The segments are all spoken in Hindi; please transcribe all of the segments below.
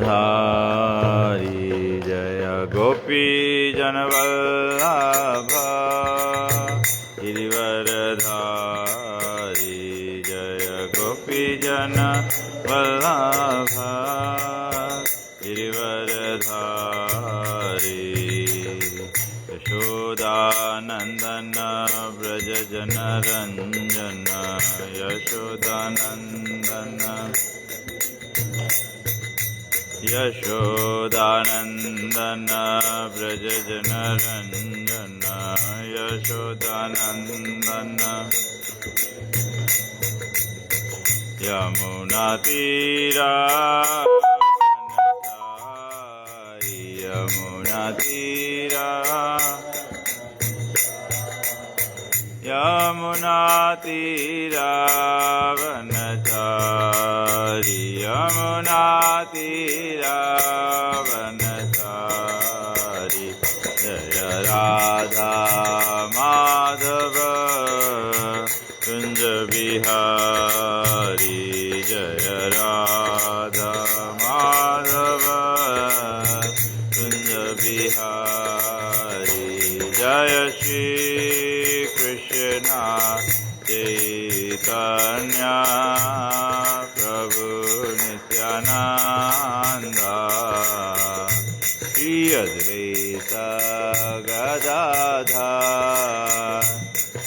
धारी जय गोपी जनवल्लभ गिरिवरधारी जय गोपी जनवल्लभ गिरिवरधारी यशोदानंदन व्रज जनरंजन यशोदानंदन यशोदानंदन व्रज जनरंजन यशोदानंदन यमुना तीरा यमुना तीरा यमुना तीरा वनचारी यमुना तीरा वनचारी जय राधा माधव कुंज बिहारी जय राधा माधव कुंज बिहारी जय श्री कृष्ण चैतन्य प्रभु नित्यानंद श्री अद्वैत गदाधर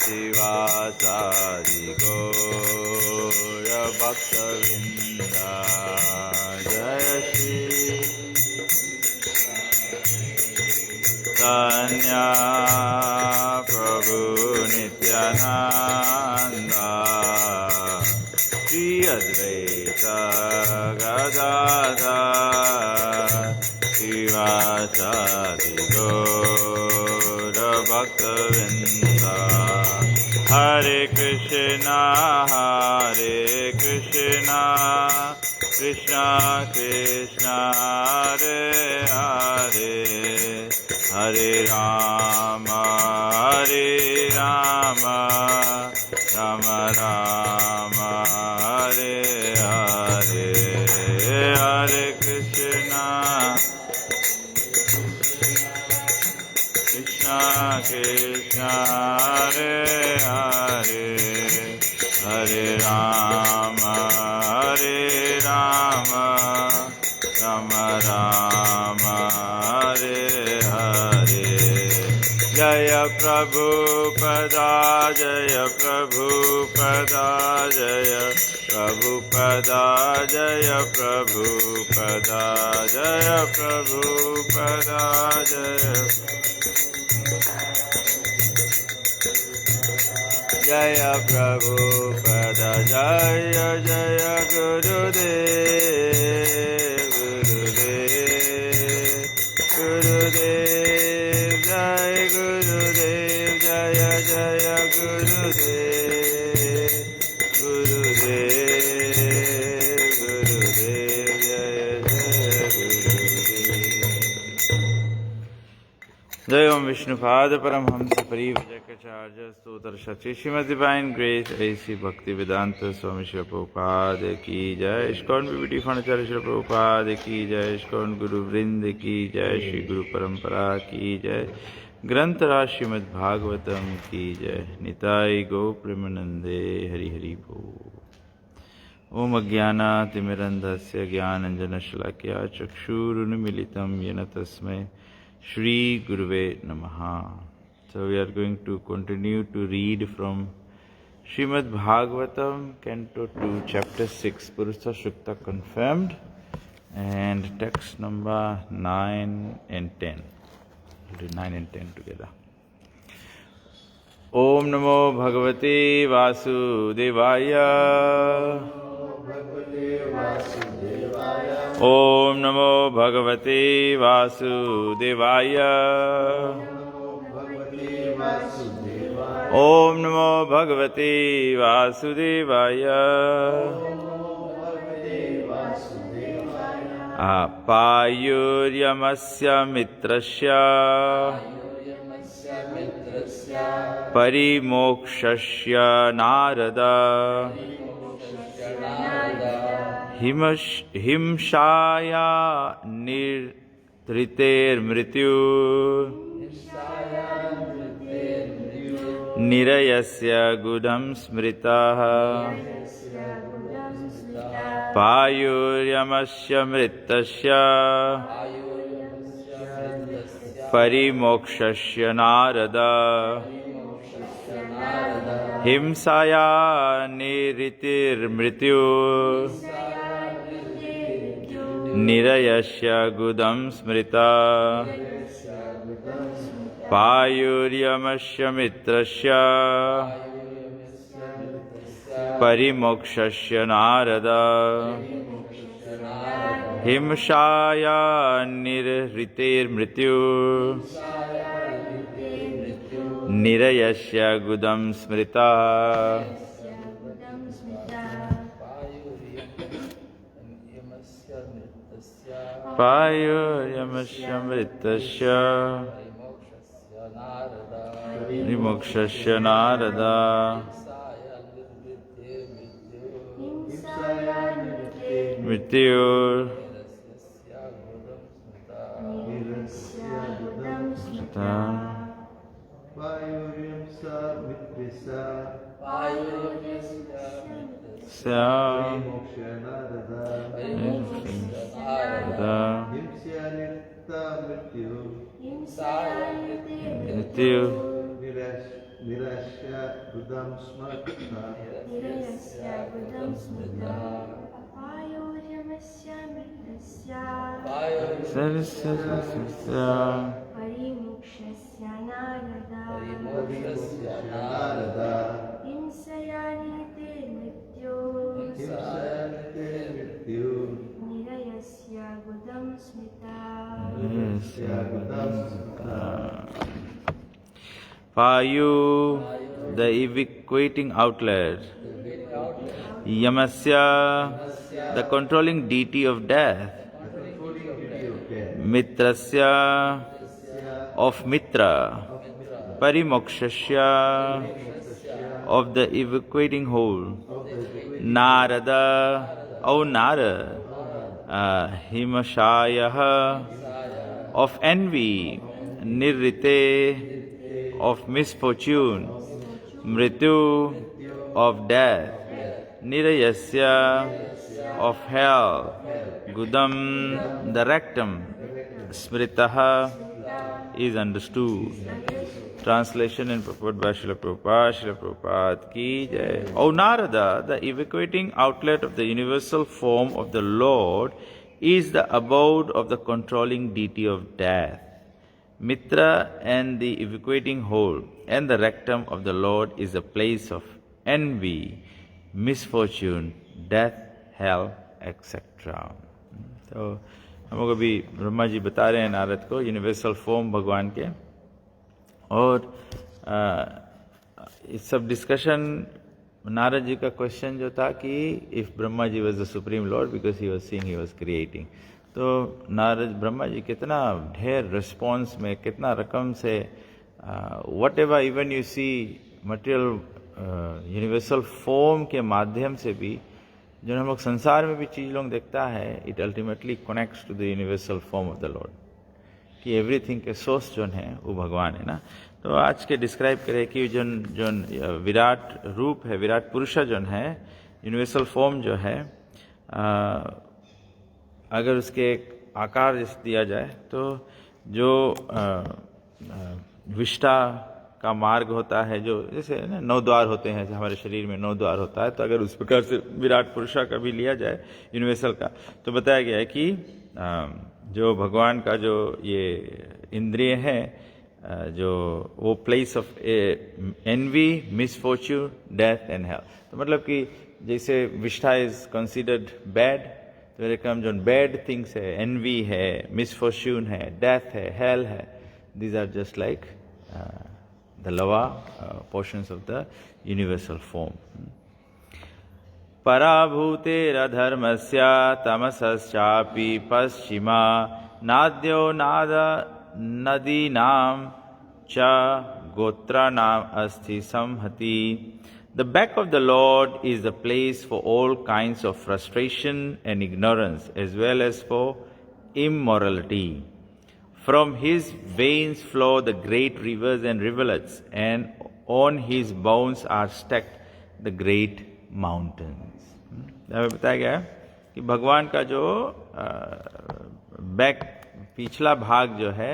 शिवासादि गौर भक्तवृंद जय श्री कन्या प्रभु नित्यानंद श्री अद्वैत गदाधर शिवासादि गौर भक्तवृंद हरे कृष्णा कृष्णा कृष्णा हरे हरे हरे राम राम राम हरे हरे हरे कृष्णा कृष्णा हरे हरे हरे राम राम राम हरे हरे जय प्रभुपदा जय प्रभुपदा जय प्रभुपदा जय प्रभुपदा जय प्रभुपदा जय प्रभुपद जय जय गुरुदेव गुरुदेव जय गुरुदेव जय जय गुरुदेव गुरुदेव जय जय गुरुदेव। जय ओम विष्णुपाद परमहंस परिव्राजकाचार्य स्तोत्र सच्ची श्रीमद् डिवाइन ग्रेस ऐसी भक्ति वेदांत स्वामी श्री प्रभुपाद की जय। इस्कॉन पीपीटी फंडाचार्य श्री प्रभुपाद की जय। इस्कॉन गुरु वृंद की जय। श्री गुरु परंपरा की जय। ग्रंथराज श्रीमद् भागवतम की जय। निताय गौ प्रेमानंदे हरि हरि बोल। ओम अज्ञानातिमिरन्धस्य ज्ञानाञ्जनशलाकया चक्षुरुन्मीलितं येन तस्मै Shri Guruve Namaha. So we are going to continue to read from Srimad Bhagavatam, Canto 2, Chapter 6, Purusha Sukta confirmed, and text number 9 and 10. We'll do 9 and 10 together. Om Namo Bhagavate Vasudevaya. Om Namo Bhagavate Vasudevaya. Om Namo Bhagavate Vasudevaya. Apayuryamasya mitrasya parimokshasya narada हिंसाया निर्धृतेर्मृत्यु निरयस्य गुदं स्मृतः पायुर्यमस्य मृतस्य परिमोक्षस्य नारद हिंसाया निरृतिर्मृत्यु निरयस्य गुदं स्मृता पायुर्यमस्य मित्रस्य परिमोक्षस्य नारद हिंसाया निरृतिर्मृत्यु निरयस्य गुदं स्मृता पायुर्यमस्य मृतस्य विमोक्षस्य नारद मृत्यु Payu, the evacuating outlet. Yamasya, the controlling deity of death. Mitrasya, of Mitra. Parimokshasya, of the evacuating whole. Narada, O Narada. Himashaya, of envy. Nirrite, of misfortune. Mrityu, of death. Nirayasya, of hell. Gudam, the rectum. Smritaha, is understood. Translation and purport by Srila Prabhupada. Srila Prabhupada ki jai. O Narada, the evacuating outlet of the universal form of the Lord is the abode of the controlling deity of death. Mitra and the evacuating whole and the rectum of the Lord is the place of envy, misfortune, death, hell, etc. तो हम लोग अभी ब्रह्मा जी बता रहे हैं नारद को यूनिवर्सल फॉर्म भगवान के, और इस सब डिस्कशन नारद जी का क्वेश्चन जो था कि if Brahma ji was the supreme lord because he was seeing, he was creating, तो नारद ब्रह्मा जी कितना ढेर रिस्पॉन्स में कितना रकम से whatever even you see material universal form के माध्यम से भी जो हम लोग संसार में भी चीज लोग देखता है, it ultimately connects to the universal form of the lord, कि एवरीथिंग के सोर्स जो है वो भगवान है ना। तो आज के डिस्क्राइब करे कि जो विराट रूप है, विराट पुरुष जो है, यूनिवर्सल फॉर्म जो है, अगर उसके एक आकार जैसे दिया जाए तो जो विष्टा का मार्ग होता है, जो जैसे ना 9 द्वार होते हैं, हमारे शरीर में 9 द्वार होता है, तो अगर उस प्रकार से विराट पुरुषा का भी लिया जाए यूनिवर्सल का, तो बताया गया है कि जो भगवान का जो ये इंद्रिय है, जो वो place of envy, misfortune, death and health, तो मतलब कि जैसे विष्ठा इज कंसिडर्ड बैड, तो रकम जो बैड थिंग्स है, एनवी है, मिसफॉर्च्यून है, डेथ है, हेल है, these are just like the lava portions of the universal form. Parabhuteradharmasya tamasaschapi paschima nadyo nada nadinam cha gotranam asti samhati The back of the Lord is the place for all kinds of frustration and ignorance, as well as for immorality. From his veins flow the great rivers and rivulets, and on his bones are stacked the great mountains. हमें बताया गया कि भगवान का जो बैक पिछला भाग जो है,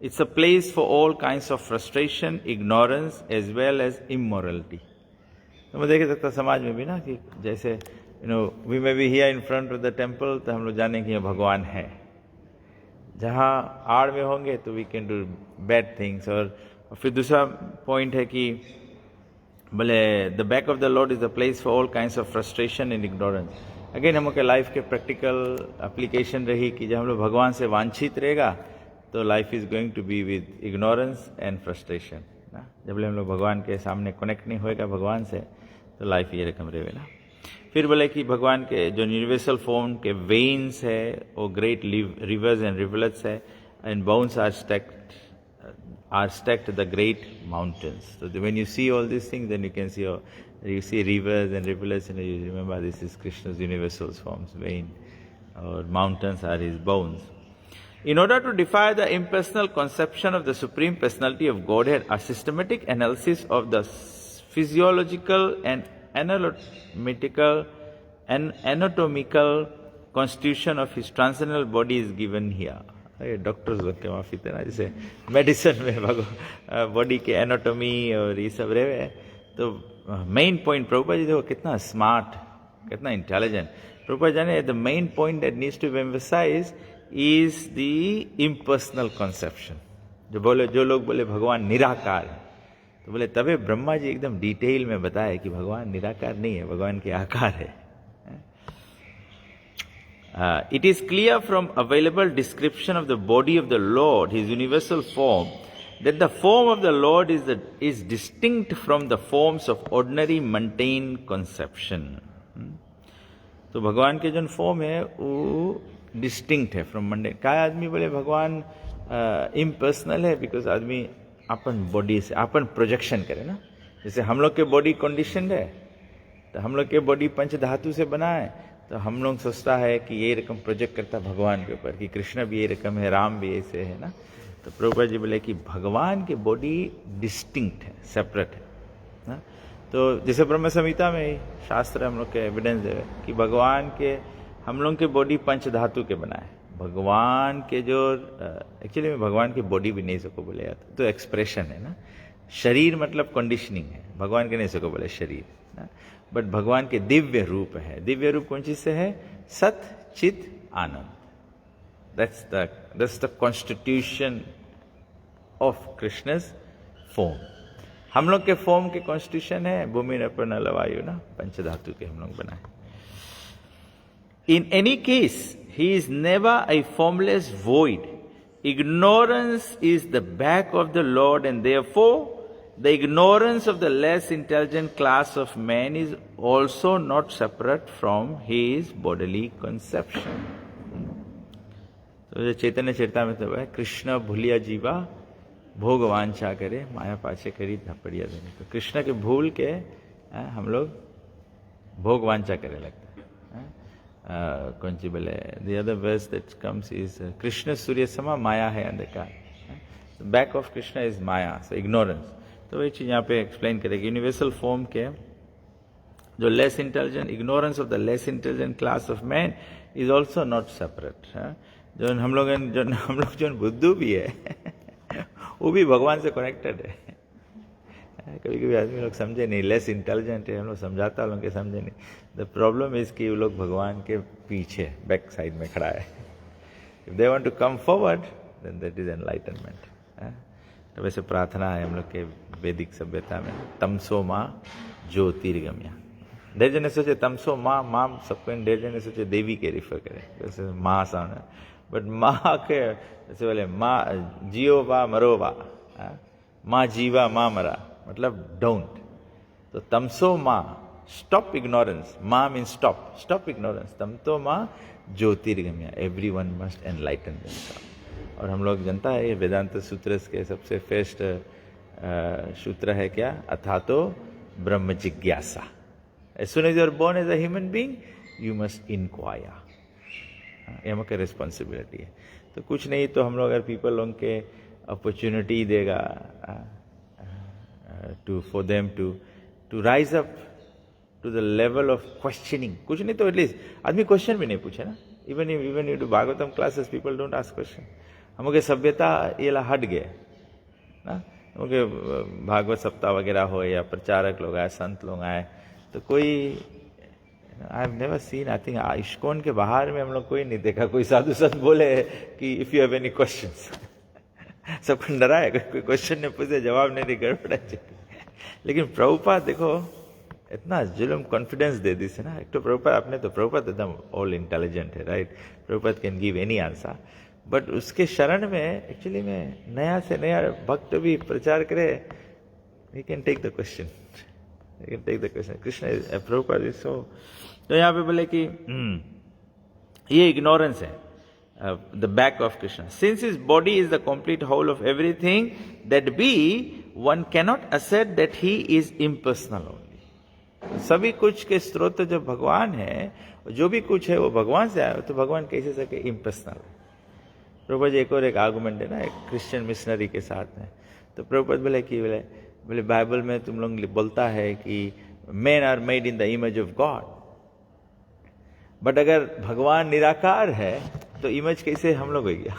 it's a place for all kinds of frustration, ignorance as well as immorality. तो मैं देख सकता समाज में भी ना कि जैसे we may be here in front of the temple, तो हम लोग जाने कि ये भगवान है. जहाँ आड़ में होंगे तो we can do bad things. और फिर दूसरा पॉइंट है कि बोले the back of the lord is the place for all kinds of frustration and ignorance. Again हम लोग के लाइफ के प्रैक्टिकल एप्लीकेशन रही कि जब हम लोग भगवान से वांछित रहेगा तो life is going to be with ignorance and frustration ना. जब हम लोग भगवान के सामने कनेक्ट नहीं होएगा भगवान से तो लाइफ ये रकम रहेगा ना. फिर बोले कि भगवान के जो यूनिवर्सल फॉर्म के वेन्स है वो ग्रेट रिवर्स एंड रिवलेट्स है, and bones are stacked the great mountains. So when you see all these things, then you can see, you see rivers and rivulets, and you remember this is Krishna's universal forms, vein, or mountains are his bones. In order to defy the impersonal conception of the Supreme Personality of Godhead, a systematic analysis of the physiological and anatomical constitution of his transcendental body is given here. Doctors लोग के माफी थे ना, जैसे मेडिसिन में बॉडी के एनाटॉमी और ये सब रहे. तो मेन पॉइंट प्रभुपाद जी देखो कितना स्मार्ट, कितना इंटेलिजेंट. प्रभुपाद जाने the main point that needs to be emphasized is the impersonal conception. जो लोग बोले भगवान निराकार है, तो बोले तबे ब्रह्मा जी एकदम डिटेल में बताए कि भगवान निराकार नहीं है, भगवान के आकार है. It is clear from available description of the body of the Lord, his universal form, that the form of the Lord is distinct from the forms of ordinary mundane conception. तो भगवान के जो फॉर्म है वो डिस्टिंक्ट है फ्रॉम मंडेन. क्या आदमी बोले भगवान इम्पर्सनल है, बिकॉज आदमी अपन बॉडी से अपन प्रोजेक्शन करे ना. जैसे हम लोग के बॉडी कंडीशन है, तो हम लोग के बॉडी पंच धातु से बना है, तो हम लोग सोचता है कि ये रकम प्रोजेक्ट करता भगवान के ऊपर कि कृष्ण भी ये रकम है, राम भी ऐसे है ना. तो प्रभुपाद जी बोले कि भगवान की बॉडी डिस्टिंक्ट है, सेपरेट है ना. तो जैसे ब्रह्म संहिता में शास्त्र हम लोग के एविडेंस है कि भगवान के हम लोग के बॉडी पंच धातु के बना है. भगवान के जो एक्चुअली में भगवान की बॉडी भी नहीं सको बोले जाता, तो एक्सप्रेशन है ना. शरीर मतलब कंडीशनिंग है, भगवान के नहीं सको बोले शरीर ना. बट भगवान के दिव्य रूप है. दिव्य रूप कौन चीज से है? सत चित आनंद. That's the constitution of Krishna's form. हम लोग के फॉर्म के कॉन्स्टिट्यूशन है भूमि नभ नल वायु ना, पंचधातु के हम लोग बनाए. In any case he is never a formless void. Ignorance is the back of the Lord, and therefore the ignorance of the less intelligent class of man is also not separate from his bodily conception. तो चैतन्य चरितामृत में है कृष्ण भूलिया जीवा भोग वांछा करे माया पाछे करी धपड़िया देने. तो कृष्ण के भूल के हम लोग भोग वांछा करे लगता है. कौन सी बोले the other verse that comes is Krishna सूर्य समा माया है अंधकार. बैक ऑफ कृष्ण इज माया, सो इग्नोरेंस. तो ये चीज यहाँ पे एक्सप्लेन करेगी. यूनिवर्सल फॉर्म के जो less intelligent, ignorance of the less intelligent class of man is also not separate. जो हम लोग जो बुद्धू भी है वो भी भगवान से कनेक्टेड है. कभी कभी आदमी लोग समझे नहीं, लेस इंटेलिजेंट है, हम लोग समझाता लोग के समझे नहीं. द प्रॉब्लम इज कि वो लोग भगवान के पीछे बैक साइड में खड़ा है. If they want to come forward then that is enlightenment. तो वैसे प्रार्थना है हम लोग के वैदिक सभ्यता में, तमसो माँ ज्योतिर्गम्या. ढेर जने सोचे तमसो माँ, माँ सबको ढेर जने सोचे देवी के रिफर करें, जैसे माँ सामने. बट माँ के जैसे बोले माँ जियो वा मरो वा, माँ जीवा माँ मरा, मतलब डोंट. तो तमसो माँ स्टॉप इग्नोरेंस. माँ मीन्स स्टॉप इग्नोरेंस. तम तो माँ ज्योतिर्गम्या, everyone must enlighten themselves. और हम लोग जानता है ये वेदांत सूत्र के सबसे फर्स्ट सूत्र है क्या? अथातो Brahma Jigyasa. As soon as you are born as a human being, you must inquire. ये हम का रिस्पॉन्सिबिलिटी है. तो कुछ नहीं तो हम लोग अगर पीपल लोगों के अपॉर्चुनिटी देगा for them to rise up to the level of questioning. कुछ नहीं तो एटलीस्ट आदमी क्वेश्चन भी नहीं पूछे ना. Even you do Bhagavatam classes, people don't ask question. हम लोग सभ्यता ये ला हट गए ना. क्योंकि भागवत सप्ताह वगैरह हो या प्रचारक लोग आए, संत लोग आए, तो कोई I have never seen, I think ISKCON के बाहर में हम लोग कोई नहीं देखा कोई साधु संत बोले कि if you have any questions. सबको डरा है, कोई क्वेश्चन नहीं पूछे, जवाब नहीं गड़बड़ है. लेकिन प्रभुपाद देखो इतना जुल्म कॉन्फिडेंस दे दी से ना. एक तो प्रभुपाद अपने तो प्रभुपाद एकदम ऑल इंटेलिजेंट है, right. Prabhupada can give any answer, but उसके शरण में एक्चुअली में नया से नया भक्त भी प्रचार करे, he can take the question. He can take the question. Krishna Prabhupada is so. तो यहाँ पे बोले कि ये इग्नोरेंस है. The back of Krishna. Since his body is the complete whole of everything that be, one cannot assert that he is impersonal only. सभी कुछ के स्रोत जो भगवान है, जो भी कुछ है वो भगवान से आया, तो भगवान कैसे सके इम्पर्सनल. प्रभुपाद जी एक और एक आर्गुमेंट है ना, एक क्रिश्चियन मिशनरी के साथ में. तो प्रभुपाद बोले कि बोले बाइबल में तुम लोग बोलता है कि men are made in the image of God. But अगर भगवान निराकार है तो इमेज कैसे हम लोग हो गया.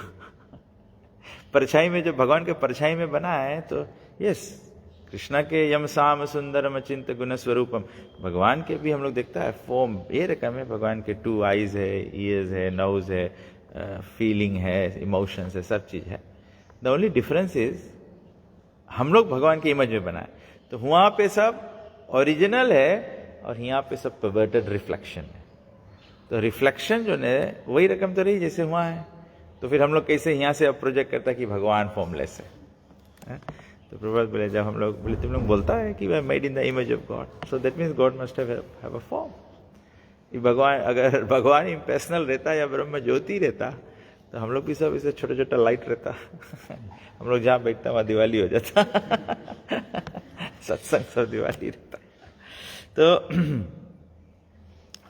परछाई में जो भगवान के परछाई में बना है, तो यस कृष्णा के यम साम सुंदरम अचिंत गुण स्वरूपम, भगवान के भी हम लोग देखता है फॉर्म ये रकम है. भगवान के 2 आईज है, ईयर्स है, नोज है, फीलिंग है, इमोशंस है, सब चीज है. द ओनली डिफरेंस इज हम लोग भगवान के इमेज में बनाए, तो वहां पे सब ओरिजिनल है और यहाँ पे सब परवर्टेड रिफ्लेक्शन है. तो रिफ्लेक्शन जो है वही रकम तो रही जैसे वहाँ है. तो फिर हम लोग कैसे यहाँ से अब प्रोजेक्ट करता कि भगवान फॉर्मलेस है. तो प्रभुपाद बोले जब हम लोग बोले तुम लोग बोलता है कि we made in the image of God, so that means God must have a form. भगवान अगर भगवान इम्पर्सनल रहता या ब्रह्म ज्योति रहता, तो हम लोग भी सब इसे छोटा छोटा लाइट रहता. हम लोग जहाँ बैठता वहाँ दिवाली हो जाता. सत्संग सब दिवाली रहता.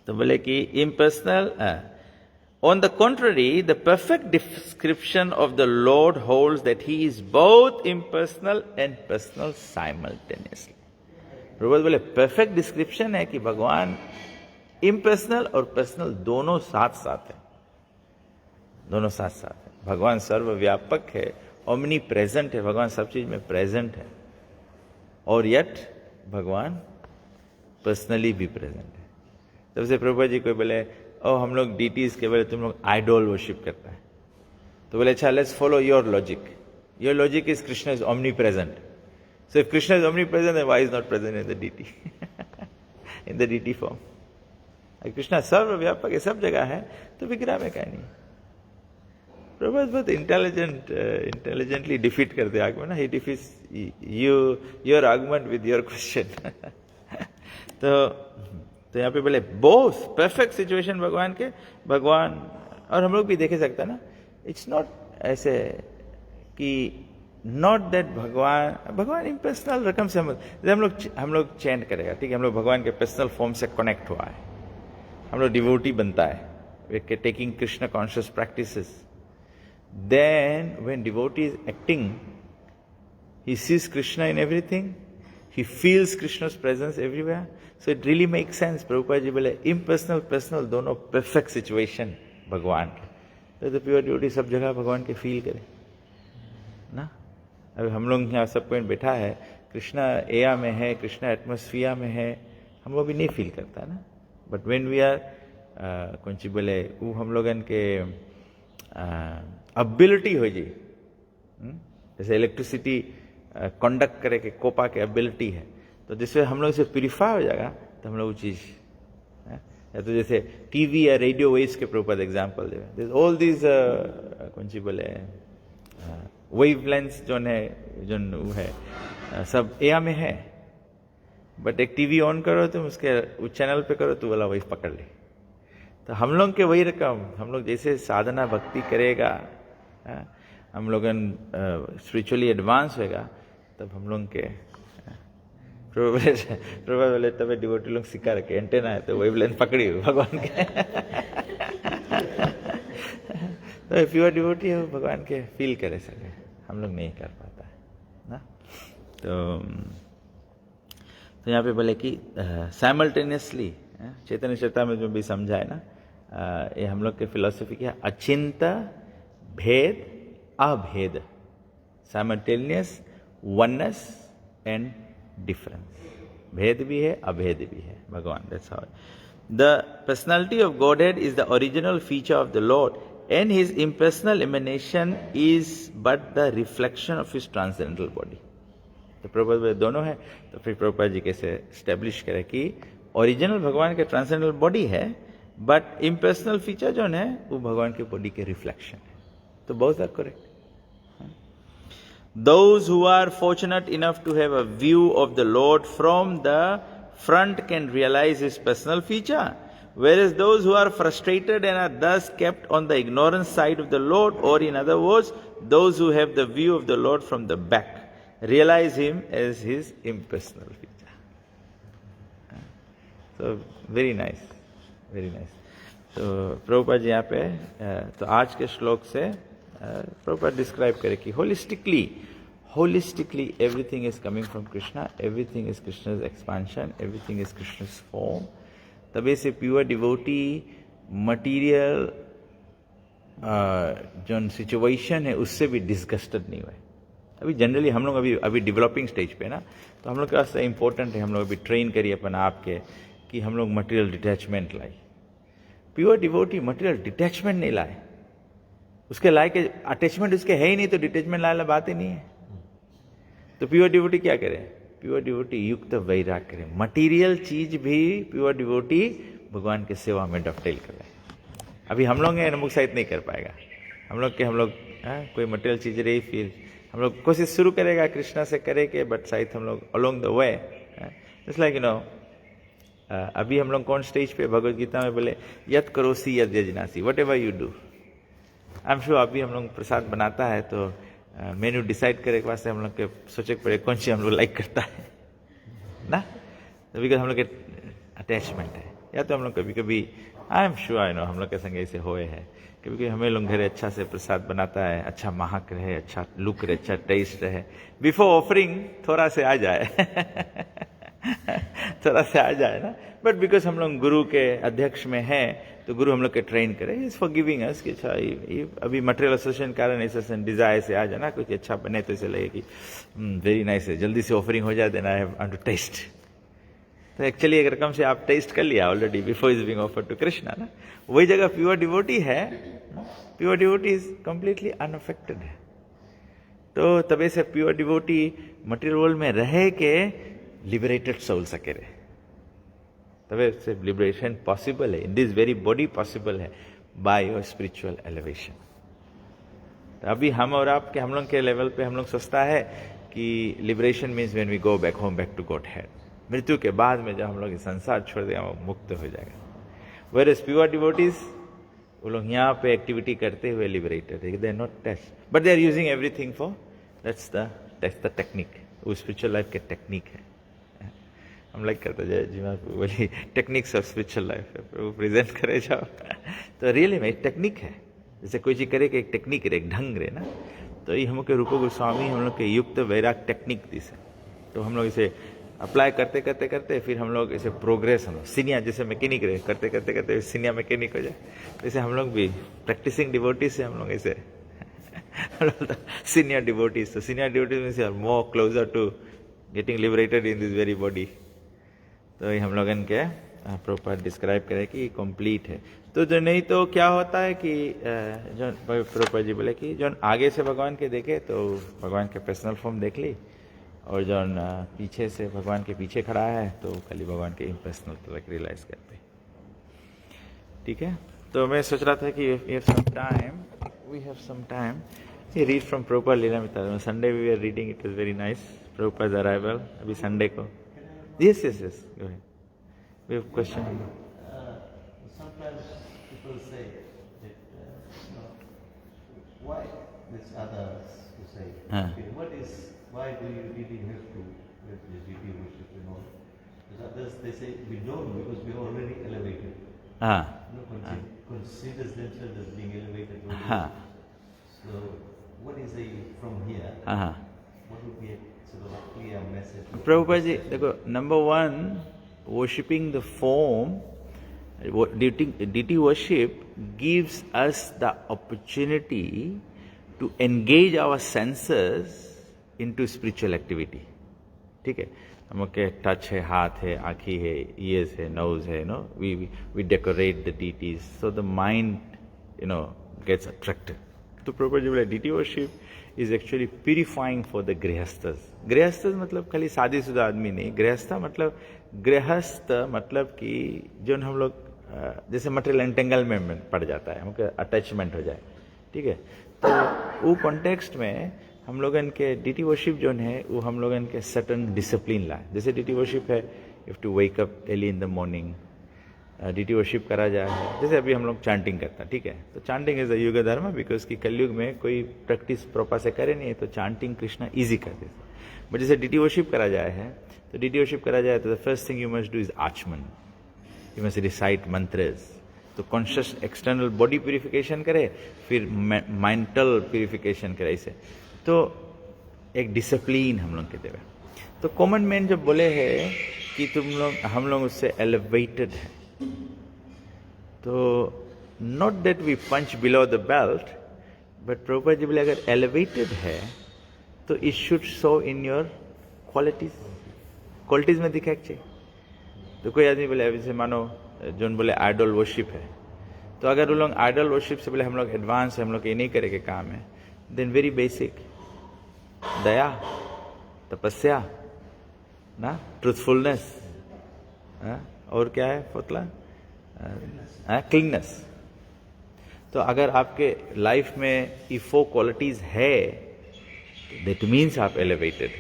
तो बोले कि impersonal. On the contrary the perfect description of the Lord holds that he is both impersonal and personal simultaneously. Prabhupada बोले परफेक्ट डिस्क्रिप्शन है कि भगवान इम्पर्सनल और पर्सनल दोनों साथ साथ है, दोनों साथ साथ है. भगवान सर्वव्यापक है, ओमनी प्रेजेंट है, भगवान सब चीज में प्रेजेंट है, और यट भगवान पर्सनली भी प्रेजेंट है. तब से प्रभुपाद जी को बोले ओ हम लोग डीटीज के बोले तुम लोग आइडोल वर्शिप करता है. तो बोले अच्छा let's follow your logic. Your logic is Krishna is omnipresent. So if Krishna is omnipresent, why is not present in the deity, in the deity form. Krishna सर्वव्यापक है, सब जगह है, तो विग्रह में क्या नहीं. प्रभुपाद बहुत इंटेलिजेंटली डिफीट कर दे argument. He defeats your argument with your question. तो यहाँ पे बोले बोथ परफेक्ट सिचुएशन भगवान के, भगवान और हम लोग भी देखे सकते हैं ना. इट्स नॉट ऐसे कि नॉट दैट भगवान इम्पर्सनल रकम से हम लोग चैंट करेगा, ठीक है, हम लोग भगवान के पर्सनल फॉर्म से कनेक्ट हुआ है, हम लोग डिवोटी बनता है, taking Krishna conscious practices. Then when devotee is acting, he sees Krishna in everything, he feels Krishna's presence everywhere. So it really makes sense. Prabhupada ji बोले impersonal personal दोनों perfect situation भगवान के. तो प्योर ड्यूटी सब जगह भगवान के फील करे ना. अभी हम लोग यहाँ सब पॉइंट बैठा है, कृष्णा एया में है, कृष्णा एटमोस्फियर में है, हम लोग भी नहीं फील करता ना. बट व्हेन वी आर कौन सी बोले वो हम लोगन के एबिलिटी हो जी, जैसे इलेक्ट्रिसिटी कंडक्ट करे के कोपा के एबिलिटी है, तो जिससे हम लोग से प्यूरिफाई हो जाएगा, तो हम लोग वो चीज़ या तो जैसे टीवी या रेडियो वेव्स के proper example they. All these कौन सी बोले वेवलेंथ्स जो है सब एया में है. बट एक टीवी ऑन करो तुम, उसके चैनल पे करो तो वाला वेव पकड़ ले. तो हम लोग के वही रकम, हम लोग जैसे साधना भक्ति करेगा, हम लोग स्पिरिचुअली एडवांस होएगा, तब हम लोग के प्रभु बोले तब डिवोटी लोग सिखा रखे एंटेना है तो वेवलेंथ पकड़ी हुई भगवान के। तो प्योर डिवोटी है भगवान के फील करे सके, हम लोग नहीं कर पाता है ना। तो यहाँ पे बोले कि साइमल्टेनियसली चैतन्य चेता में जो भी समझा है ना, ये हम लोग के फिलॉसफी क्या, अचिंत भेद अभेद, साइमल्टेनियस वननेस एंड डिफरेंस, भेद भी है अभेद भी है भगवान। That's how the personality of Godhead is the original feature of the Lord and his impersonal emanation is but the reflection of his transcendental body. तो प्रभुपाद दोनों है, तो फिर प्रभुपाद जी कैसे स्टैब्लिश करे कि ओरिजिनल भगवान के ट्रांसेंडेंटल बॉडी है, बट इम्पर्सनल फीचर जो है वो भगवान के बॉडी के रिफ्लेक्शन है। तो बहुत correct. Those who are fortunate enough to have a view of the Lord from the front can realize his personal feature, whereas those who are frustrated and are thus kept on the ignorant side of the Lord, or in other words, those who have the view of the Lord from the back, realize him as his impersonal feature. So very nice, very nice. तो प्रभुपाद जी यहाँ पे तो आज के श्लोक से प्रभुपाद डिस्क्राइब करे कि holistically everything is coming from Krishna, everything is Krishna's expansion, everything is Krishna's form. तभी से प्योर डिवोटी मटीरियल जो सिचुएशन है उससे भी डिस्गस्टेड नहीं हुए। अभी जनरली हम लोग अभी डेवलपिंग स्टेज पे ना, तो हम लोग के वास्ते इम्पोर्टेंट है हम लोग अभी ट्रेन करिए अपन आपके कि हम लोग मटीरियल डिटैचमेंट लाए। प्योर डिवोटी मटीरियल डिटैचमेंट नहीं लाए, उसके लाए के अटैचमेंट उसके है ही नहीं, तो डिटैचमेंट लाने बात ही नहीं है। तो प्योर डिवोटी क्या करे, प्योर डिवोटी युक्त वैराग करे, मटीरियल चीज भी प्योर डिवोटी भगवान के सेवा में डफटेल करे। अभी हम लोग हैं मुक्साहित नहीं कर पाएगा, हम लोग कोई मटेरियल चीज रही, फिर हम लोग कोशिश शुरू करेगा कृष्णा से करेंगे, बट शायद हम लोग along the way it's like अभी हम लोग कौन स्टेज पे भगवद गीता में बोले यत करोसी यद यजनासी, whatever you do. I am sure अभी हम लोग प्रसाद बनाता है तो मेन्यू डिसाइड करे के वास्ते हम लोग के सोचे पड़े कौन सी हम लोग लाइक करता है ना, तो बिकॉज हम लोग के अटैचमेंट है। या तो हम लोग कभी कभी आई एम श्योर आई नो हम लोग के संग ऐसे होए है, क्योंकि हमें लोग घर अच्छा से प्रसाद बनाता है, अच्छा महक रहे, अच्छा लुक रहे, अच्छा टेस्ट रहे, बिफोर ऑफरिंग थोड़ा से आ जाए थोड़ा से आ जाए ना, बट बिकॉज हम लोग गुरु के अध्यक्ष में हैं तो गुरु हम लोग के ट्रेन करे, इज फॉर गिविंग अस कि अच्छा अभी मटेरियल एसोसिएशन कारण ऐसे डिजायर से आ जाए ना, कुछ अच्छा बने तो इसे लगे कि वेरी नाइस है, जल्दी से ऑफरिंग हो जाए, then I have to taste. तो एक्चुअली अगर कम से आप टेस्ट कर लिया already before is being offered to Krishna ना, वही जगह प्योर डिवोटी है, pure devotee is completely unaffected है। तो तबे से प्योर डिवोटी मटेरियल वर्ल्ड में रह के लिबरेटेड सोल सके रहे, तबे से लिबरेशन पॉसिबल है, इन दिस वेरी बॉडी पॉसिबल है बाय योर स्पिरिचुअल एलिवेशन। तो अभी हम और आप के हम लोग के लेवल पे हम लोग सोचता है कि liberation means when we go back home, back to Godhead, मृत्यु के बाद में जब हम लोग संसार छोड़ देंगे वो मुक्त हो जाएगा। वेयर प्योर डिवोटीज वो लोग यहाँ पे एक्टिविटी करते हुए लिबरेटेड है, they are not taste but they are using everything for that's the technique, वो स्पिरिचुअल लाइफ के टेक्निक है। हम लाइक करते जाए जी मैं बोली टेक्निक्स ऑफ स्पिरिचुअल लाइफ वो प्रेजेंट करे जाओ तो रियली में एक टेक्निक है, जैसे कोई चीज करे कि एक टेक्निक रहे, एक ढंग रहे ना, तो ये हम लोग के रूप गोस्वामी हम लोग के युक्त वैराग टेक्निक दी से, तो हम लोग इसे अप्लाई करते करते करते फिर हम लोग इसे प्रोग्रेस, हम लोग सीनियर जैसे मैकेनिक रहे, करते करते करते सीनियर मैकेनिक हो जाए, जैसे हम लोग भी प्रैक्टिसिंग डिवोटीज से हम लोग इसे सीनियर डिवोटीज, तो senior devotees means are more closer to getting liberated in this very body. तो ये हम लोग इनके प्रॉपर डिस्क्राइब करें कि कंप्लीट है। तो जो नहीं तो क्या होता है कि जो प्रॉपर जी बोले कि जो आगे से भगवान के देखे तो भगवान के पर्सनल फॉर्म देख ली, और जो पीछे से भगवान के पीछे खड़ा है तो खाली भगवान के इम्पर्सनल तक रियलाइज करते। ठीक है, तो मैं सोच रहा था कि we have some time read from proper Lilamrita. Sunday we are reading, it is very nice, proper arrival अभी संडे को। Yes. Go ahead. We have a question. Sometimes people say that why this others to say, okay, why do you really have to wanted the deity worship and all. But others, they say, we don't because we are already elevated. Considers themselves as being elevated. So, what is from here? What would be a sort of clear message? Prabhupada ji, number one, worshipping the form, deity worship gives us the opportunity to engage our senses into spiritual activity. ठीक है, हमके टच है, हाथ है, आँखी है, ears है, nose है, we decorate the deities, so the mind, gets attracted. तो प्रभुपाद जी बोले deity worship is actually purifying for the grihasthas. Grihasthas मतलब खाली शादीशुदा आदमी नहीं, गृहस्थ मतलब कि जो हम लोग जैसे मटेरियल एंटेंगलमेंट में पड़ जाता है, हमको अटैचमेंट हो जाए, ठीक है, तो वो कॉन्टेक्स्ट में हम लोगन के डीटी वर्शिप जो है वो हम लोगन के सर्टन डिसिप्लिन लाए. जैसे डीटी वर्शिप है, you have to wake up early in the morning, deity worship करा जाए. जैसे अभी हम लोग चांटिंग करते हैं, ठीक है, तो चांटिंग इज अ युग धर्म, बिकॉज कि कलयुग में कोई प्रैक्टिस प्रॉपर से करे नहीं, तो चांटिंग कृष्णा ईजी कर देते. बट जैसे डीटी वर्शिप करा जाए है, तो डीटी वर्शिप करा जाए तो the first thing you must do is आचमन. यू मस्ट रिसाइट मंत्रस. तो कॉन्शियस एक्सटर्नल बॉडी प्यूरिफिकेशन करे, फिर मेंटल प्यूरिफिकेशन करे. ऐसे तो एक डिसिप्लिन हम लोग के देवे. तो कॉमन मैन जब बोले हैं कि हम लोग उससे एलिवेटेड है, तो not that we punch below the belt, but Prabhupada ji बोले अगर एलिवेटेड है तो it should show in your qualities में दिखा चाहिए. तो कोई आदमी बोले जैसे मानो जोन बोले आइडल वर्शिप है, तो अगर वो लोग आइडल वर्शिप से बोले हम लोग एडवांस है, हम लोग ये नहीं करेंगे काम है, देन वेरी बेसिक दया, तपस्या ना, ट्रूथफुलनेस, और क्या है फोतला, क्लीननेस. तो अगर आपके लाइफ में ये 4 क्वालिटीज है, दैट मीन्स आप एलिवेटेड.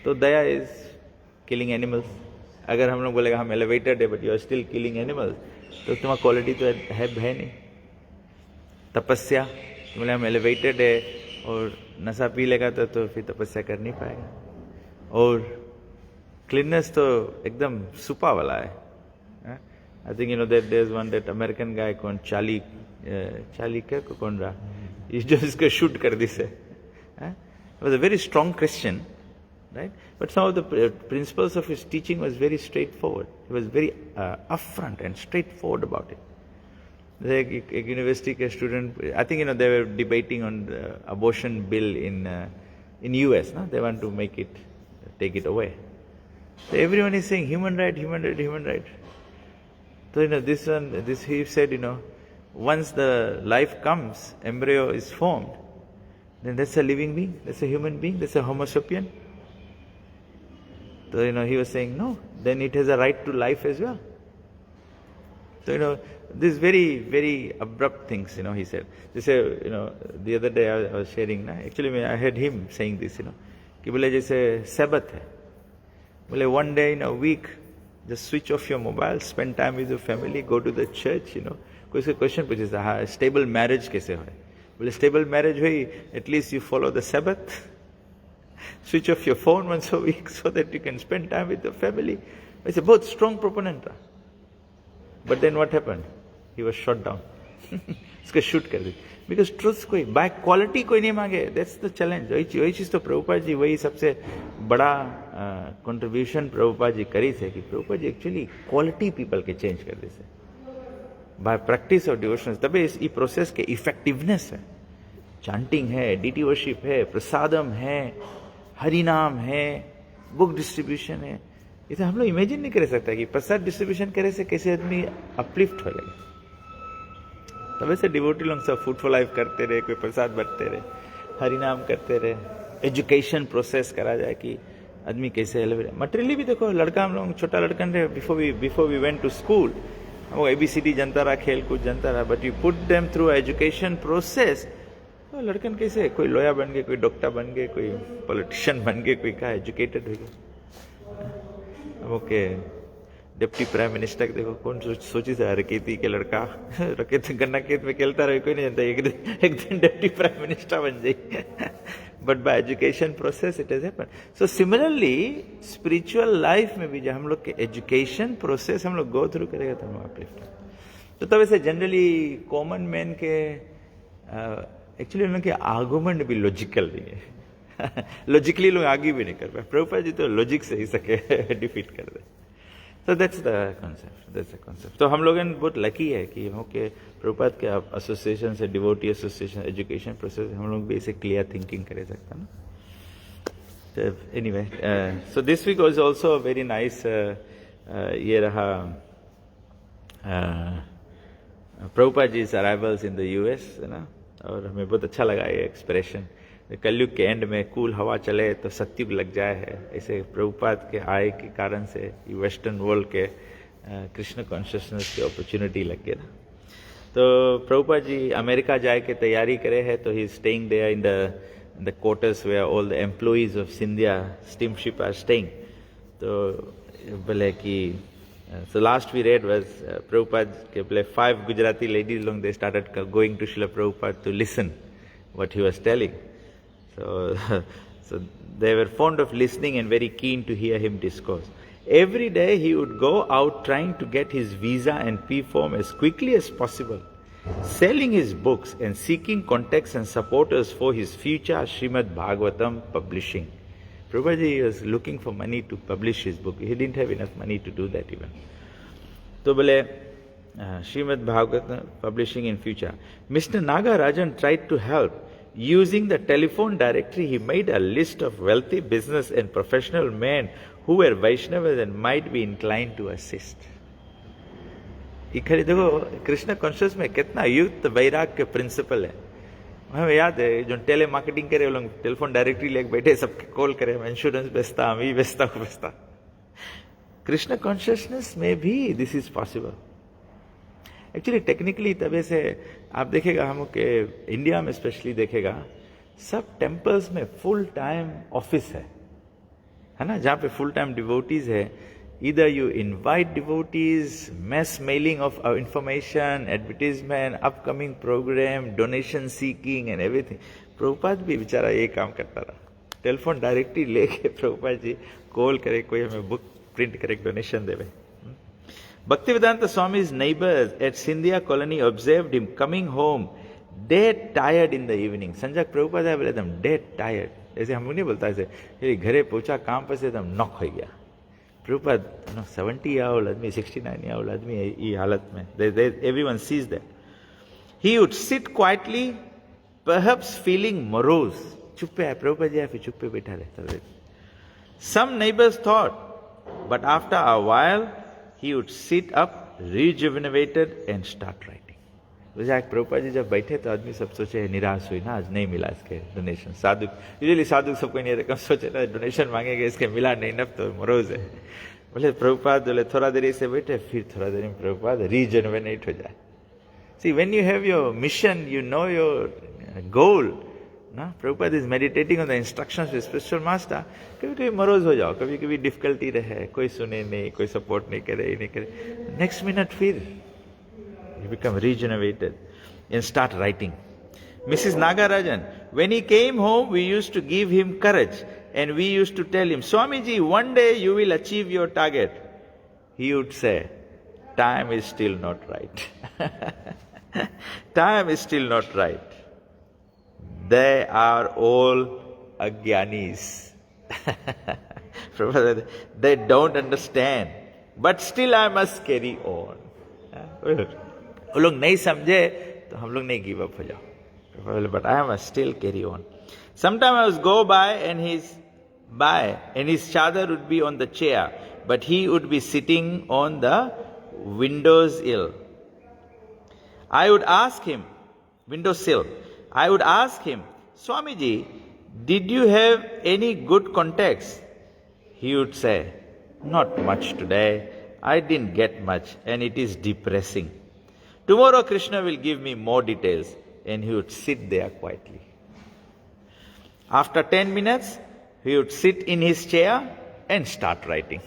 तो दया इज किलिंग एनिमल्स. अगर हम लोग बोलेगा हम एलिवेटेड है but you are still killing animals, तो तुम्हारा क्वालिटी तो है नहीं. तपस्या, तो बोले हम एलिवेटेड है और नशा पी लेगा तो फिर तपस्या कर नहीं पाएगा. और क्लीननेस तो एकदम सुपा वाला है. I think that there is one that American guy कौन चाली क्या कौन रहा, जो इसको शूट कर दी से, was a very strong Christian, right? But some of the principles of his teaching was very straightforward. He was very upfront and straightforward about it. Like a university के student, I think they were debating on the abortion bill in US. No? They want to take it away. So everyone is saying human right, human right, human right. So this he said, once the life comes, embryo is formed, then that's a living being, that's a human being, that's a Homo sapien. So, he was saying, no, then it has a right to life as well. So, these very, very abrupt things, he said. They say, the other day I was sharing, actually I heard him saying this, कि बोले जैसे Sabbath है, बोले one day in a week, just switch off your mobile, spend time with your family, go to the church, कोई से क्वेश्चन पूछे था, स्टेबल मैरिज कैसे हो? बोले स्टेबल मैरिज हुई, at least you follow the Sabbath. Switch off your phone once a week so that you can spend time with your family. It's a both strong proponent. But then what happened? He was shot down. इसको शूट कर दी. Because truth कोई by quality कोई नहीं मांगे. That's the challenge. वही चीज तो प्रभुपाद जी वही सबसे बड़ा contribution प्रभुपाद जी करी थे कि Prabhupada ji actually quality people के change कर दी से. By practice of devotions, तबे इस प्रोसेस के effectiveness है. चांटिंग है, डीटी वर्शिप है, प्रसादम है, हरि नाम है, बुक डिस्ट्रीब्यूशन है. ये तो हम लोग इमेजिन नहीं कर सकता कि प्रसाद डिस्ट्रीब्यूशन करे से कैसे आदमी अपलिफ्ट हो जाएगा. तब ऐसे डिवोटी लोग सब फूड फॉर लाइफ करते रहे, कोई प्रसाद बांटते रहे, हरि नाम करते रहे, एजुकेशन प्रोसेस करा जाए कि आदमी कैसे एलिवेट. मटेरियली भी देखो, लड़का हम लोग छोटा लड़का रहे, before we went to school, हम ABCD जनता रहा, खेल कूद जनता रहा, but you put them through education process. तो लड़कन कैसे, कोई लॉयर बन गए, कोई डॉक्टर बन गए, कोई पॉलिटिशियन बन गए, कोई कहा एजुकेटेड हो गए. ओके, डिप्टी प्राइम मिनिस्टर देखो कौन सोची से रकेती के लड़का रकेत गन्ना खेत में खेलता रहे, कोई नहीं जानता एक दिन डिप्टी प्राइम मिनिस्टर बन जाए. But by education process it has happened. So similarly spiritual life में भी जब हम लोग के एजुकेशन प्रोसेस हम लोग गो थ्रू करेगा तो हम अपलिफ्ट. तो तब ऐसे जनरली कॉमन मैन के एक्चुअली उन लोग के आर्गुमेंट भी लॉजिकल नहीं है. लॉजिकली लोग आगे भी नहीं कर पाए. प्रभुपाद जी तो लॉजिक से ही सके डिफीट कर दे. So that's the concept. तो हम लोग बहुत लकी है कि हम के प्रभुपाद के एसोसिएशन से डिवोटी एसोसिएशन एजुकेशन प्रोसेस हम लोग भी ऐसे क्लियर थिंकिंग कर सकते हैं ना. तो anyway so this week was also very nice. ये रहा Prabhupada ji arrivals in the US है ना, और हमें बहुत अच्छा लगा ये एक्सप्रेशन. कलयुग के एंड में कूल हवा चले तो सत्युग लग जाए है. ऐसे प्रभुपाद के आय के कारण से वेस्टर्न वर्ल्ड के कृष्ण कॉन्शियसनेस की अपॉर्चुनिटी लग गया. तो प्रभुपाद जी अमेरिका जाए के तैयारी करे है. तो he is staying there in the quarters where all the employees of Scindia steamship are staying. तो बोले कि so last we read was Prabhupada ke boले 5 Gujarati ladies long they started going to Srila Prabhupada to listen what he was telling. So they were fond of listening and very keen to hear him discourse. Every day he would go out trying to get his visa and P form as quickly as possible, selling his books and seeking contacts and supporters for his future Srimad Bhagavatam publishing. Prabhupada was looking for money to publish his book. He didn't have enough money to do that even. So बोले Srimad Bhagavatam publishing in future. Mr. Nagarajan tried to help. Using the telephone directory, he made a list of wealthy business and professional men who were Vaishnavas and might be inclined to assist. इखरी देखो कृष्ण कॉन्शियस में कितना युक्त वैराग के प्रिंसिपल है. हमें याद है जो टेली मार्केटिंग करे वो लोग टेलीफोन डायरेक्टरी लेके बैठे सबके कॉल करे, इंश्योरेंस बेचता हम ये बेचता वो बेचता. कृष्ण कॉन्शियसनेस में भी this is possible. Actually technically तबे से आप देखेगा हम के इंडिया में स्पेशली देखेगा सब टेम्पल्स में फुल टाइम ऑफिस है ना, जहाँ पे फुल टाइम डिवोटीज है. Either you invite devotees, mass mailing of information, advertisement, upcoming program, donation seeking and everything. Prabhupada भी बेचारा ये काम करता रहा. टेलीफोन डायरेक्टली लेके प्रभुपाद जी कॉल करे, कोई हमें बुक प्रिंट करे, डोनेशन देवे. Bhaktivedanta Swami's neighbors at Scindia colony observed him coming home dead tired in the evening. Sanjay Prabhupada है बोले एकदम dead tired. ऐसे हम नहीं बोलता ऐसे, ये घरे पहुंचा काम पर से एकदम नॉक हो गया. Prabhupada, 70-year-old आदमी, 69-year-old आदमी ये हालत में. Everyone sees that. He would sit quietly, perhaps feeling morose. चुप्पे है प्रभुपाद जी, फिर चुप्पे बैठा रहता है. Some neighbors thought, but after a while, he would sit up, rejuvenated and start writing. Prabhupada ji जब बैठे तो आदमी सब सोचे निराश हुई ना, आज नहीं मिला इसके डोनेशन. साधु यूजुअली साधु सबको नहीं रकम सोचे ना, डोनेशन मांगेंगे इसके मिला नहीं नब तो मरोज है. बोले प्रभुपाद बोले थोड़ा देरी से बैठे, फिर थोड़ा देरी में प्रभुपाद रीजनरेट हो जाए. See when you have your mission, you know your goal ना. Prabhupada is meditating on the instructions of spiritual master. कभी कभी मरोज हो जाओ, कभी कभी डिफिकल्टी रहे, कोई सुने नहीं, कोई सपोर्ट नहीं करे, नहीं करे, नेक्स्ट मिनट फिर you become regenerated and start writing. Mrs. Nagarajan, when he came home, we used to give him courage and we used to tell him, Swamiji, one day you will achieve your target. He would say, time is still not right. Time is still not right. They are all agyanis. They don't understand. But still I must carry on. वो लोग नहीं समझे तो हम लोग नहीं गिव अप हो जाओ. But I must still carry on. Sometime I was go by and his chadar would be on the chair, but he would be sitting on the windowsill. I would ask him, window sill, I would ask him, Swami ji, did you have any good contacts? He would say, not much today, I didn't get much and it is depressing. Tomorrow Krishna will give me more details. And he would sit there quietly. After 10 minutes, he would sit in his chair and start writing.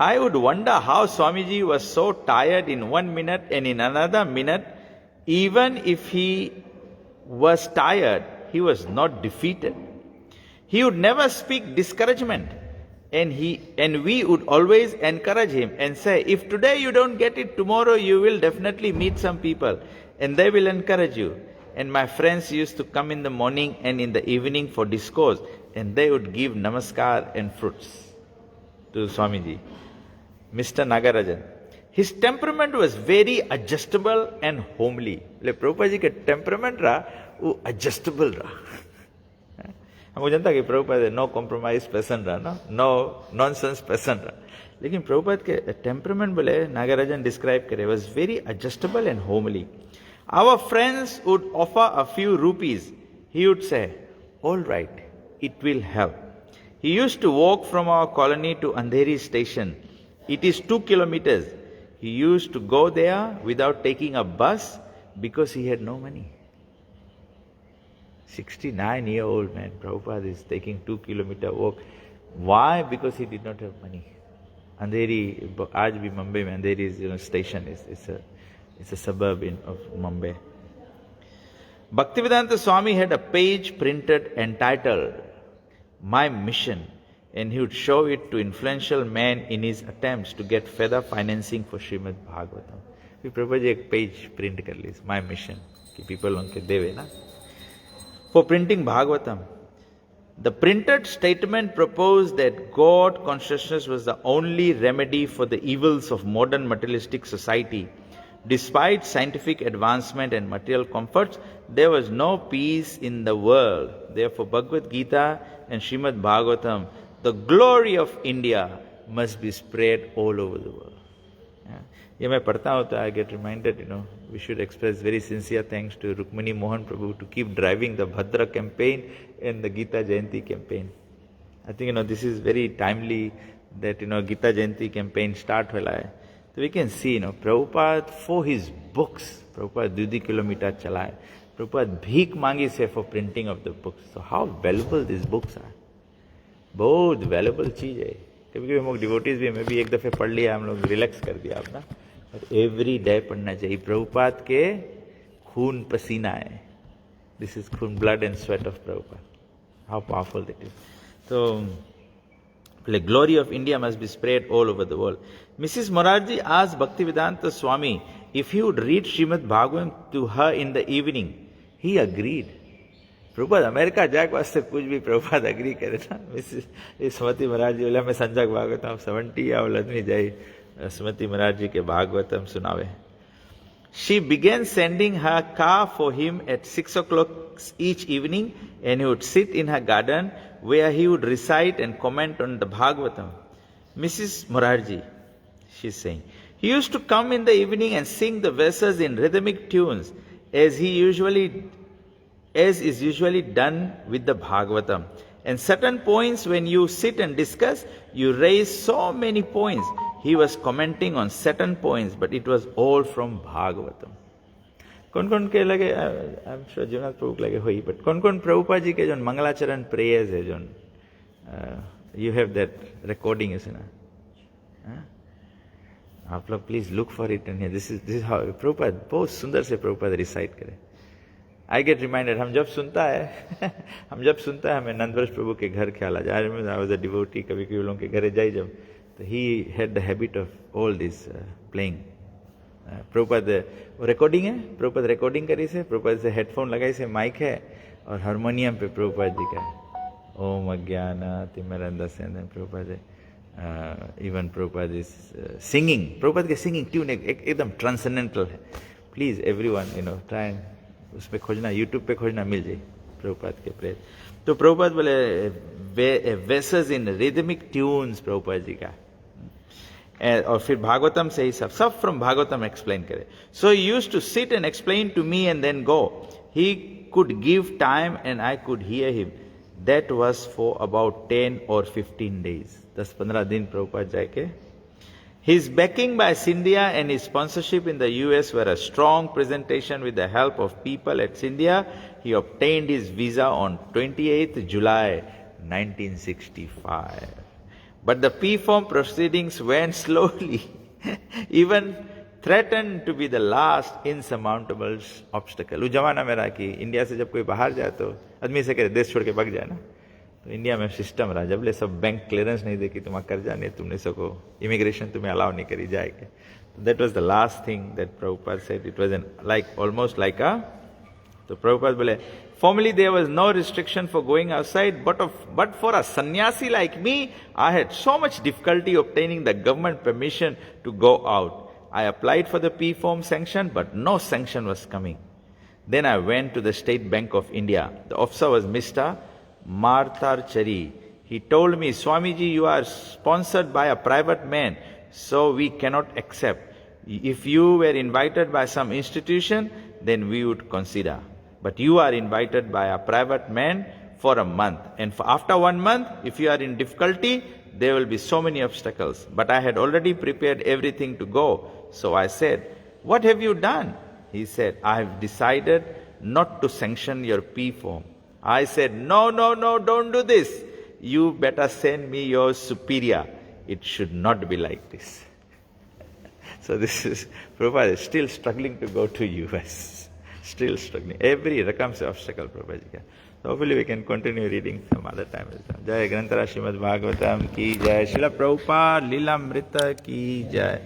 I would wonder how Swamiji was so tired in 1 minute and in another minute, even if he was tired, he was not defeated. He would never speak discouragement, and we would always encourage him and say, if today you don't get it, tomorrow you will definitely meet some people and they will encourage you. And my friends used to come in the morning and in the evening for discourse, and they would give namaskar and fruits to Swamiji. Mr. Nagarajan. His temperament was very adjustable and homely. Le Prabhupada ji के temperament रहा वो adjustable रहा. हमको जानता कि प्रभुपाद no compromise person रहा, no nonsense person रहा. लेकिन प्रभुपाद के temperament बोले नागराजन describe करे was very adjustable and homely. Our friends would offer a few rupees. He would say, all right, it will help. He used to walk from our colony to Andheri station. It is 2 kilometers. He used to go there without taking a bus because he had no money. 69-year-old man, Prabhupada is taking 2-kilometer walk. Why? Because he did not have money. Andheri, आज भी Mumbai में Andheri is station it's a suburb of Mumbai. Bhaktivedanta Swami had a page printed entitled My Mission, and he would show it to influential men in his attempts to get further financing for Srimad Bhagavatam. फिर प्रभु जी एक पेज प्रिंट कर ली, My Mission, कि people उनके देवे ना. For printing Bhagavatam, the printed statement proposed that God consciousness was the only remedy for the evils of modern materialistic society. Despite scientific advancement and material comforts, there was no peace in the world. Therefore, Bhagavad Gita and Srimad Bhagavatam, the glory of India, must be spread all over the world. ये मैं पढ़ता हूँ तो I get reminded, we should express very sincere thanks to Rukmini Mohan Prabhu to keep driving the Bhadra campaign and the Gita Jayanti campaign. I think, this is very timely that, Gita Jayanti campaign start हुआ है. So we can see, Prabhupada for his books, Prabhupada 2 kilometer चला है. Prabhupada भीख मांगी से for printing of the books. So how valuable these books are. बहुत valuable चीज है. कभी-कभी हम लोग devotees भी, मैं भी एक दफे पढ़ लिया, हम लोग relax कर दिया अपना. But every day पढ़ना चाहिए. प्रभुपाद के खून पसीना है. This is खून, blood and sweat of Prabhupada. How powerful that is. So, the glory of India must be spread all over the world. Mrs. Morarji asked Bhaktivedanta Swami if he would read Srimad Bhagavatam to her in the evening. He agreed. Prabhupada, America जाके वास्ते कुछ भी प्रभुपाद agree करे ना. Mrs. Smriti Morarji बोला मैं संजय भागवतम 70 या आदमी जाए Smriti Morarji के भागवतम सुनावे. She began sending her car for him at 6 o'clock each evening, and he would sit in her garden where he would recite and comment on the Bhagavatam. Mrs. Morarji, she's saying, he used to come in the evening and sing the verses in rhythmic tunes as is usually done with the Bhagavatam. And certain points when you sit and discuss, you raise so many points. He was commenting on certain points, but it was all from Bhagavatam. कौन-कौन के लगे, I'm sure Jagannath Prabhu के लगे हुई, but कौन-कौन प्रभुपाद जी के जो मंगलाचरण prayers है जो, you have that recording is ना, आप लोग please look for it and this is how Prabhupada बहुत सुंदर से प्रभुपाद recite करे. I get reminded, हम जब सुनता है हमें नंदवर्ष प्रभु के घर ख्याल आ जाए. I was a devotee, कभी-कभी लोगों के घरे जाए जब, तो he had the habit of all this playing. Prabhupada recording है, प्रभुपाद रिकॉर्डिंग करी से, प्रभुपाद से हेडफोन लगाई से माइक है और हारमोनियम पे प्रभुपाद जी का है. ओम अज्ञानातिमिरन्धस्य Prabhupada even Prabhupada is singing. Prabhupada के सिंगिंग ट्यून एकदम ट्रांसेंडेंटल है. प्लीज एवरीवन ट्राई एंड उस पर खोजना, यूट्यूब पे खोजना, मिल जाए प्रभुपाद के प्रेज. तो प्रभुपाद बोले वेसेस in rhythmic tunes Prabhupada ji का, और फिर भागवतम से ही सब फ्रॉम भागवतम एक्सप्लेन करे. So he used to sit and explain to me and then go. He could give time and I could hear him. That was for about 10 or 15 days. 10-15 दिन प्रभुपाद जाके. His backing by Scindia and his sponsorship in the US were a strong presentation. With the help of people at Scindia, he obtained his visa on 28th July 1965. But the P-form proceedings went slowly, even threatened to be the last insurmountable obstacle. उस जमाना में रहा कि इंडिया से जब कोई बाहर जाए तो आदमी से कहे देश छोड़ के भाग जाए ना, तो इंडिया में सिस्टम रहा जब ले सब बैंक क्लियरेंस नहीं दे कि तुम्हारा कर्जा नहीं, तुमने सको इमिग्रेशन तुम्हें अलाउ नहीं करी जाएगी. That was the last thing that Prabhupada said. It was almost like a. So Prabhupada बोले, formerly there was no restriction for going outside, but for a sannyasi like me, I had so much difficulty obtaining the government permission to go out. I applied for the P-form sanction, but no sanction was coming. Then I went to the State Bank of India. The officer was Mr. Martarchari. He told me, Swamiji, you are sponsored by a private man, so we cannot accept. If you were invited by some institution, then we would consider. But you are invited by a private man for a month. And after 1 month, if you are in difficulty, there will be so many obstacles. But I had already prepared everything to go. So I said, what have you done? He said, I have decided not to sanction your P-form. I said, no, don't do this. You better send me your superior. It should not be like this. So this is, Prabhupada is still struggling to go to US. Still struggling. Every rakam se obstacle Prabhupada ji ka. So hopefully we can continue reading some other time. Jai Grantara Srimad Bhagavatam ki jai. Srila Prabhupada Lilamrita ki jai.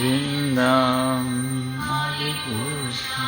Vrindam Hare Krishna.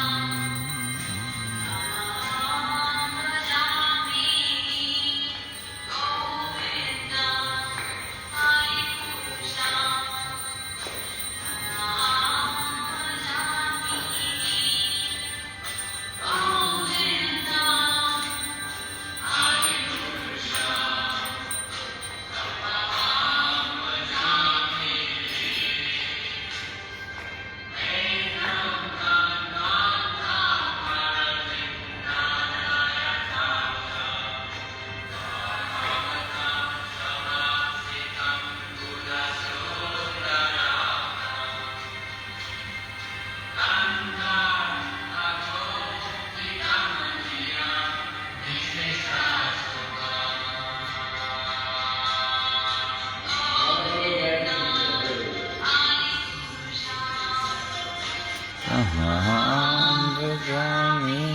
Aham Vrajami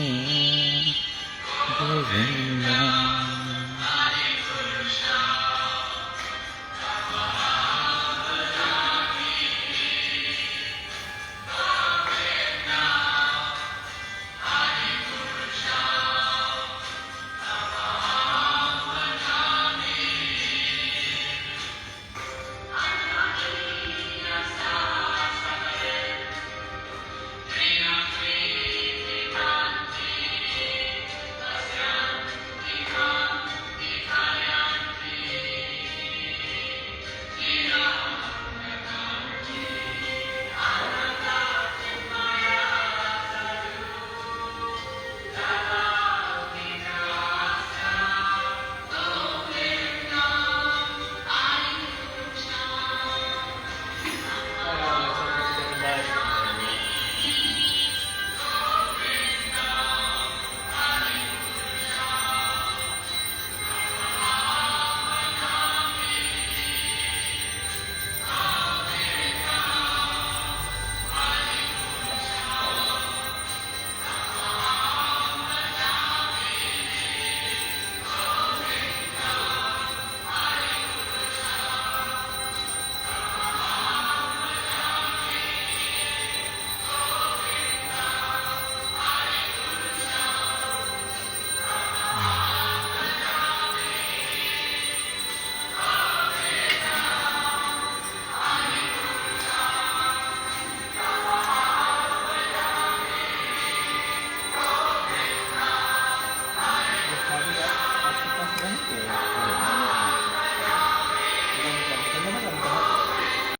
Govinda.